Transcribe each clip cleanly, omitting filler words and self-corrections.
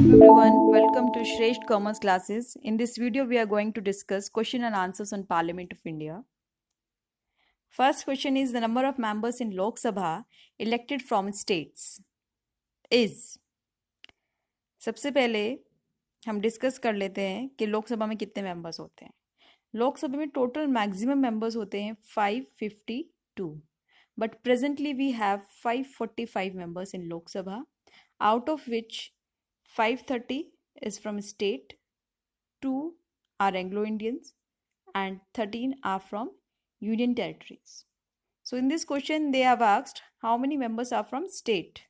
Everyone, welcome to Shresht Commerce classes. In this video, we are going to discuss question and answers on Parliament of India. First question is the number of members in Lok Sabha elected from states is. सबसे पहले हम discuss कर लेते हैं कि लोकसभा में कितने members होते हैं. लोकसभा में टोटल मैक्सिमम मेंबर्स होते हैं 552, but presently we have 545 members in Lok Sabha, out of which 530 is from state, 2 are Anglo-Indians, and 13 are from Union territories. So in this question, they have asked how many members are from state.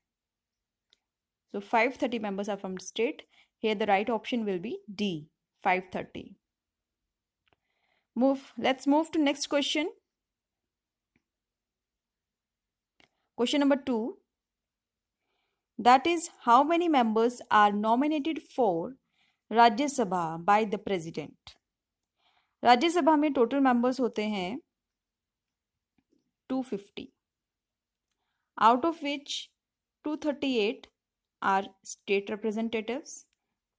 So 530 members are from state. Here the right option will be D, 530. Let's move to next question. Question number 2. That is, how many members are nominated for Rajya Sabha by the President? राज्य सभा में total members होते हैं 250, out of which 238 are state representatives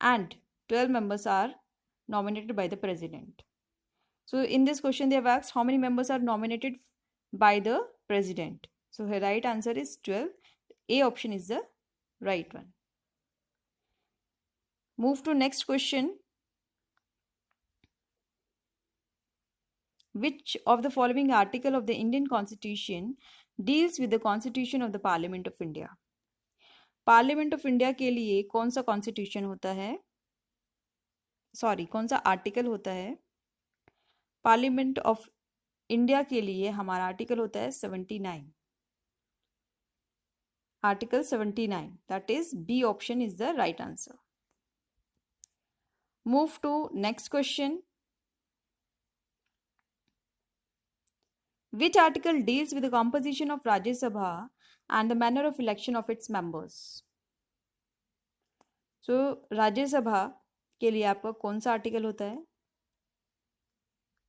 and 12 members are nominated by the President. So in this question they have asked how many members are nominated by the President. So the right answer is 12. A option is the right one. Move to next question. Which of the following article of the Indian Constitution deals with the Constitution of the Parliament of India? Parliament of India के लिए कौन सा constitution होता है, कौन सा article होता है? पार्लियामेंट ऑफ इंडिया के लिए हमारा आर्टिकल होता है 79, article 79. That is B option is the right answer. Move to next question. Which article deals with the composition of Rajya Sabha and the manner of election of its members? So, राज्य सभा के लिए आपका कौन सा article होता है?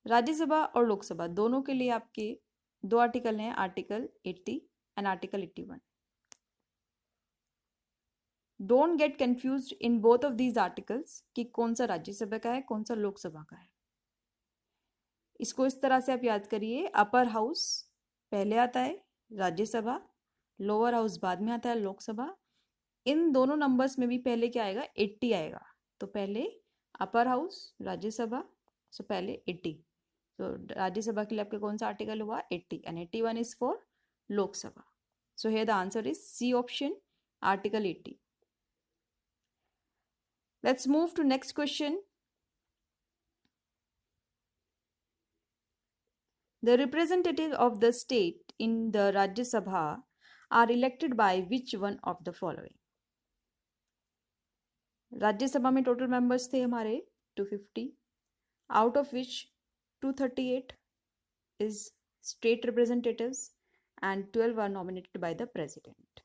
राज्यसभा और लोकसभा दोनों के लिए आपके दो आर्टिकल हैं, article 80 and article 81. Don't get confused in both of these articles कि कौन सा राज्यसभा का है, कौन सा लोकसभा का है. इसको इस तरह से आप याद करिए, अपर हाउस पहले आता है राज्यसभा, लोअर हाउस बाद में आता है लोकसभा. इन दोनों नंबर्स में भी पहले क्या आएगा? 80 आएगा. तो पहले अपर हाउस राज्यसभा, सो पहले 80. तो राज्यसभा के लिए आपके कौन सा आर्टिकल हुआ? 80 and 81 is for Lok Sabha. So here the answer is C option, article 80. Let's move to next question. The representatives of the state in the Rajya Sabha are elected by which one of the following? राज्य सभा में total members थे हमारे 250, out of which 238 is state representatives and 12 are nominated by the president.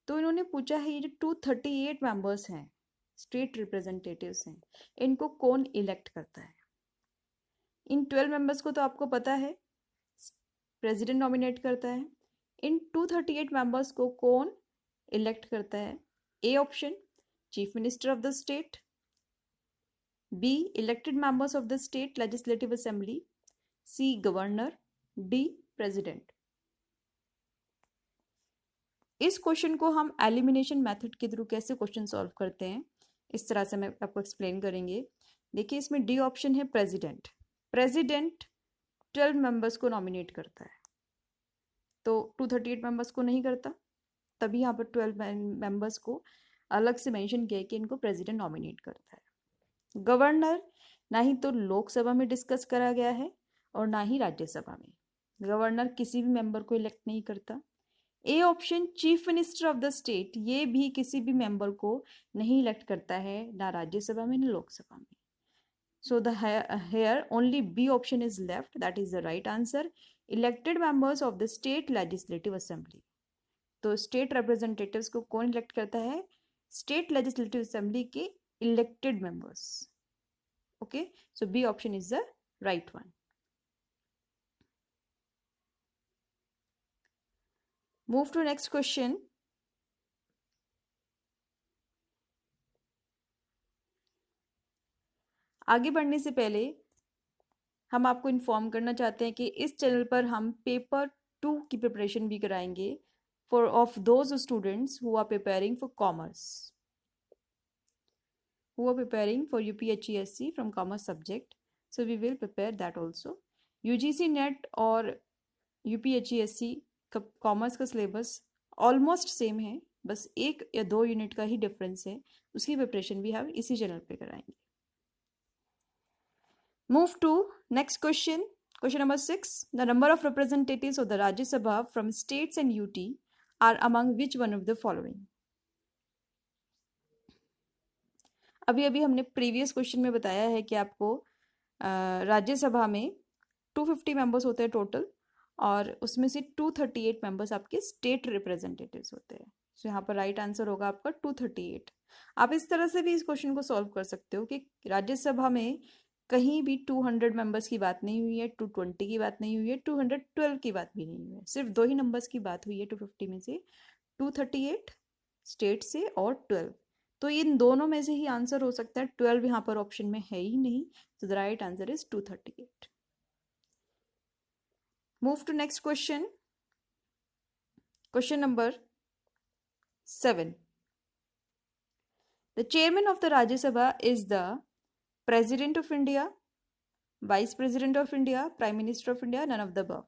तो इन्होंने पूछा है ये जो 238 मेंबर्स हैं, स्टेट रिप्रेजेंटेटिव्स हैं, इनको कौन इलेक्ट करता है? इन 12 मेंबर्स को तो आपको पता है प्रेसिडेंट नॉमिनेट करता है. इन 238 मेंबर्स को कौन इलेक्ट करता है? A option, chief minister of the state. B, elected members of the state legislative assembly. C, governor. D, president. इस क्वेश्चन को हम एलिमिनेशन मेथड के थ्रू कैसे क्वेश्चन सॉल्व करते हैं, इस तरह से मैं आपको एक्सप्लेन करेंगे. देखिए, इसमें डी ऑप्शन है प्रेसिडेंट. प्रेसिडेंट 12 मेंबर्स को नॉमिनेट करता है, तो 238 मेंबर्स को नहीं करता, तभी यहाँ पर 12 मेंबर्स को अलग से मेंशन किया कि इनको प्रेसिडेंट नॉमिनेट करता है. गवर्नर ना ही तो लोकसभा में डिस्कस करा गया है और ना ही राज्यसभा में. गवर्नर किसी भी मेंबर को इलेक्ट नहीं करता. ए option, chief minister of the state, ये भी किसी भी मेंबर को नहीं इलेक्ट करता है, ना राज्यसभा में ना लोकसभा में. So here only B option is left. That is the right answer. Elected members of the state legislative assembly. तो state representatives को कौन elect करता है? State legislative assembly के elected members. Okay. So B option is the right one. Move to next question. आगे बढ़ने से पहले हम आपको इन्फॉर्म करना चाहते हैं कि इस चैनल पर हम पेपर 2 की प्रिपरेशन भी कराएंगे for of those students who are preparing for commerce, who are preparing for UPHESC from commerce subject. So we will prepare that also. UGC NET और UPHESC का कॉमर्स का सिलेबस ऑलमोस्ट सेम है, बस 1 या 2 unit का ही difference है, उसकी preparation भी हम इसी चैनल पे कराएंगे. Move to next question. Question number 6. The number of representatives of the Rajya Sabha from states and UT are among which one of the following? अभी हमने प्रीवियस क्वेश्चन में बताया है कि आपको राज्यसभा में 250 मेंबर्स होते हैं टोटल, और उसमें से 238 मेंबर्स आपके स्टेट रिप्रेजेंटेटिव्स होते हैं. सो यहाँ पर राइट आंसर होगा आपका 238. आप इस तरह से भी इस क्वेश्चन को सॉल्व कर सकते हो कि राज्यसभा में कहीं भी 200 मेंबर्स की बात नहीं हुई है, 220 की बात नहीं हुई है, 212 की बात भी नहीं हुई है, सिर्फ 2 ही नंबर्स की बात हुई है 250 में से, 238 स्टेट से और 12. तो इन दोनों में से ही आंसर हो सकता है. 12 यहाँ पर ऑप्शन में है ही नहीं, तो the right answer is 238. Move to next question. Question number 7. The chairman of the Rajya Sabha is the president of India, vice president of India, prime minister of India, none of the above.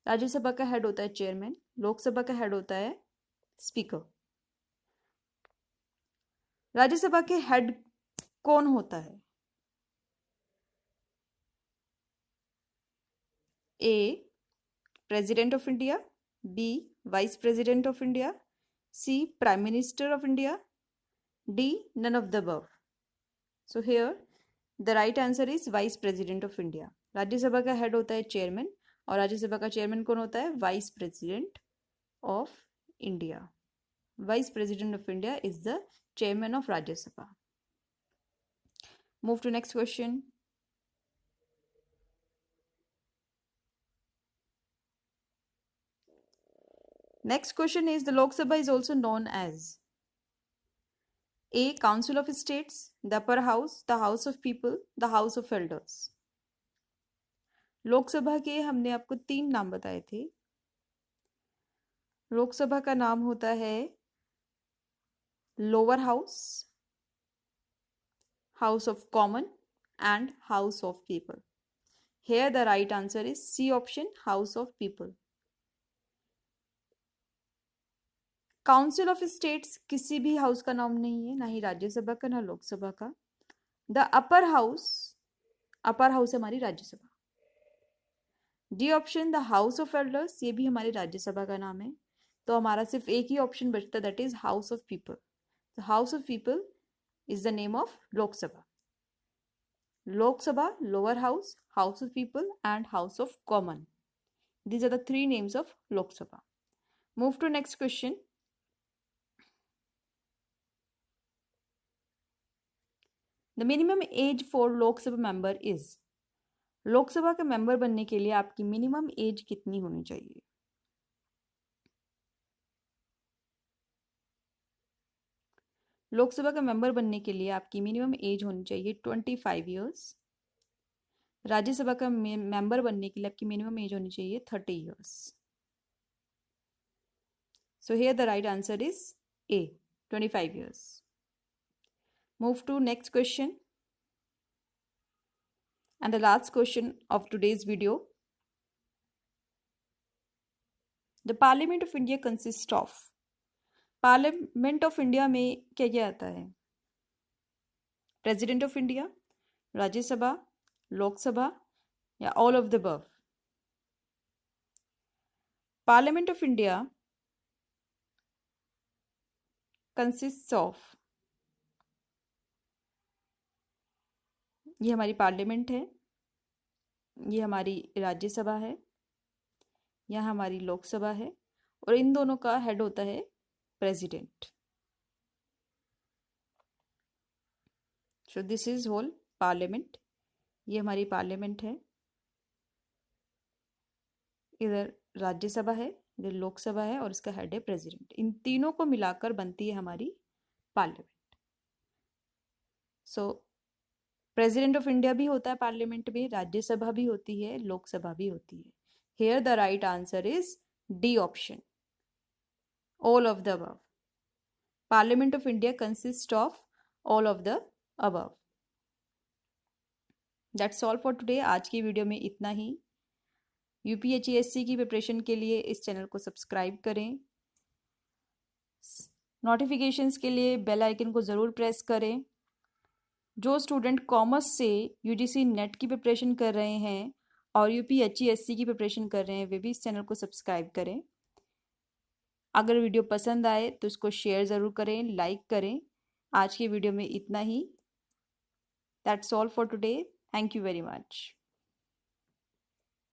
Rajya Sabha का head होता है chairman, Lok Sabha का head होता है speaker. Rajya Sabha के head कौन होता है? A president of India, B vice president of India, C prime minister of India, D none of the above. So here the right answer is vice president of India. Rajya Sabha का head होता है chairman, और राज्यसभा का chairman कौन होता है? Vice president of India. Vice president of India is the chairman of Rajya Sabha. Move to next question. Next question is the Lok Sabha is also known as A. Council of States, the Upper House, the House of People, the House of Elders. Lok Sabha के हमने आपको 3 नाम बताए थे. लोकसभा का नाम होता है lower house, House of Common, and House of People. Here the right answer is C option, House of People. Council of states किसी भी हाउस का नाम नहीं है, ना ही राज्यसभा का ना लोकसभा का. द अपर हाउस हमारी Rajya Sabha. D option the house of elders, ये भी हमारी राज्यसभा का नाम है. तो हमारा सिर्फ एक ही ऑप्शन बचता है, that is house of people. The house of people is the name of Lok Sabha. Lok Sabha, lower house, House of People, and House of Common. These are the 3 names of Lok Sabha. Move to next question. The minimum age for Lok Sabha member is. लोक सभा का member बनने के लिए आपकी minimum age कितनी होनी चाहिए? लोकसभा का मेंबर बनने के लिए आपकी मिनिमम एज होनी चाहिए 25 ईयर्स. राज्यसभा का मेंबर बनने के लिए आपकी मिनिमम एज होनी चाहिए 30 years. So here the right answer is A, 25 years. Move to next question and the last question of today's video. The parliament of India consist of. Parliament of India में क्या क्या आता है? President of India, Rajya Sabha, Lok Sabha, या all of the above? Parliament of India consist of, ये हमारी parliament है, ये हमारी राज्यसभा है, यह हमारी लोकसभा है, और इन दोनों का हेड होता है president. So this is whole parliament. ये हमारी पार्लियामेंट है, इधर राज्यसभा है, इधर लोकसभा है, और इसका हेड है प्रेसिडेंट. इन तीनों को मिलाकर बनती है हमारी parliament. So president of India भी होता है पार्लियामेंट में, राज्यसभा भी होती है, लोकसभा भी होती है। Here the right answer is D option, all of the above. Parliament of India consist of all of the above. That's all for today. आज की वीडियो में इतना ही। यूपीएचईएससी की प्रिपरेशन के लिए इस चैनल को सब्सक्राइब करें। नोटिफिकेशंस के लिए बेल आइकन को ज़रूर प्रेस करें। जो स्टूडेंट कॉमर्स से यूजीसी नेट की प्रिपरेशन कर रहे हैं और यूपीएचईएससी की प्रिपरेशन कर रहे हैं, वे भी इस चैनल को सब्सक्राइब करें। अगर वीडियो पसंद आए तो इसको शेयर ज़रूर करें, लाइक करें। आज की वीडियो में इतना ही। That's all for today. Thank you very much.